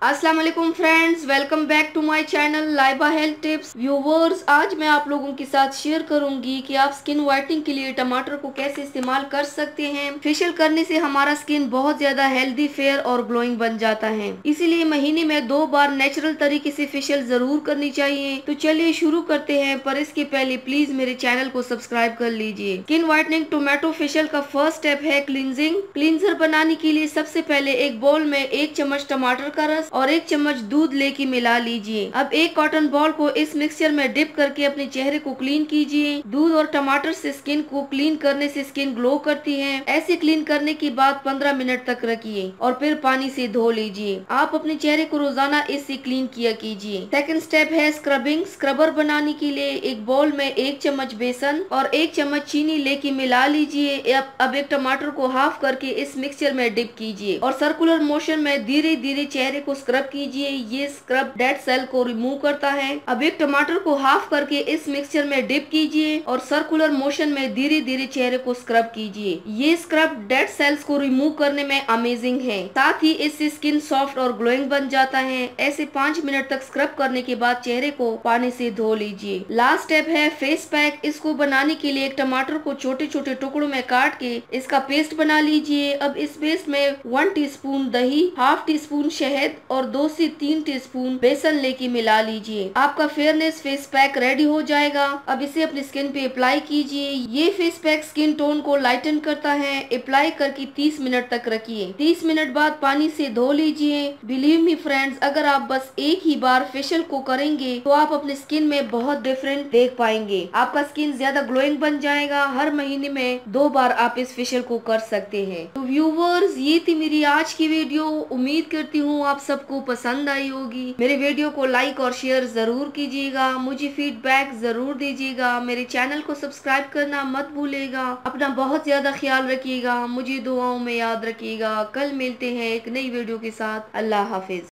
अस्सलाम वालेकुम friends, welcome back to my channel Laiba health tips. Viewers, आज मैं आप लोगों के साथ शेयर करूंगी कि आप स्किन वाइटनिंग के लिए टमाटर को कैसे इस्तेमाल कर सकते हैं। फेशियल करने से हमारा स्किन बहुत ज्यादा हेल्दी, फेयर और ग्लोइंग बन जाता है। इसीलिए महीने में 2 बार नेचुरल तरीके से फेशियल जरूर करनी चाहिए। तो चलिए शुरू करते हैं, पर इसके पहले प्लीज मेरे चैनल को सब्सक्राइब कर लीजिए। स्किन वाइटनिंग टोमेटो फेशियल का फर्स्ट स्टेप है क्लींजिंग। क्लींजर बनाने के लिए सबसे पहले एक बाउल में 1 चम्मच टमाटर का रस और 1 चम्मच दूध लेके मिला लीजिए। अब एक कॉटन बॉल को इस मिक्सचर में डिप करके अपने चेहरे को क्लीन कीजिए। दूध और टमाटर से स्किन को क्लीन करने से स्किन ग्लो करती है। ऐसे क्लीन करने के बाद 15 मिनट तक रखिए और फिर पानी से धो लीजिए। आप अपने चेहरे को रोजाना इससे क्लीन किया कीजिए। सेकंड स्टेप है स्क्रबिंग। स्क्रबर बनाने के लिए एक बाउल में 1 चम्मच बेसन और 1 चम्मच चीनी लेके मिला लीजिए। अब एक टमाटर को हाफ करके इस मिक्सचर में डिप कीजिए और सर्कुलर मोशन में धीरे धीरे चेहरे को स्क्रब कीजिए। ये स्क्रब डेड सेल को रिमूव करता है। अब एक टमाटर को हाफ करके इस मिक्सचर में डिप कीजिए और सर्कुलर मोशन में धीरे धीरे चेहरे को स्क्रब कीजिए। ये स्क्रब डेड सेल्स को रिमूव करने में अमेजिंग है। साथ ही इससे स्किन सॉफ्ट और ग्लोइंग बन जाता है। ऐसे 5 मिनट तक स्क्रब करने के बाद चेहरे को पानी से धो लीजिए। लास्ट स्टेप है फेस पैक। इसको बनाने के लिए एक टमाटर को छोटे छोटे टुकड़ों में काट के इसका पेस्ट बना लीजिए। अब इस पेस्ट में 1 टीस्पून दही, हाफ टी स्पून शहद और 2 से 3 टीस्पून बेसन लेके मिला लीजिए। आपका फेयरनेस फेस पैक रेडी हो जाएगा। अब इसे अपनी स्किन पे अप्लाई कीजिए। ये फेस पैक स्किन टोन को लाइटन करता है। अप्लाई करके 30 मिनट तक रखिए। 30 मिनट बाद पानी से धो लीजिए। बिलीव मी फ्रेंड्स, अगर आप बस एक ही बार फेशियल को करेंगे तो आप अपने स्किन में बहुत डिफरेंट देख पाएंगे। आपका स्किन ज्यादा ग्लोइंग बन जाएगा। हर महीने में 2 बार आप इस फेशियल को कर सकते हैं। तो व्यूवर्स, ये थी मेरी आज की वीडियो। उम्मीद करती हूँ आप सबको पसंद आई होगी। मेरे वीडियो को लाइक और शेयर जरूर कीजिएगा। मुझे फीडबैक जरूर दीजिएगा। मेरे चैनल को सब्सक्राइब करना मत भूलिएगा। अपना बहुत ज्यादा ख्याल रखिएगा। मुझे दुआओं में याद रखिएगा। कल मिलते हैं एक नई वीडियो के साथ। अल्लाह हाफिज।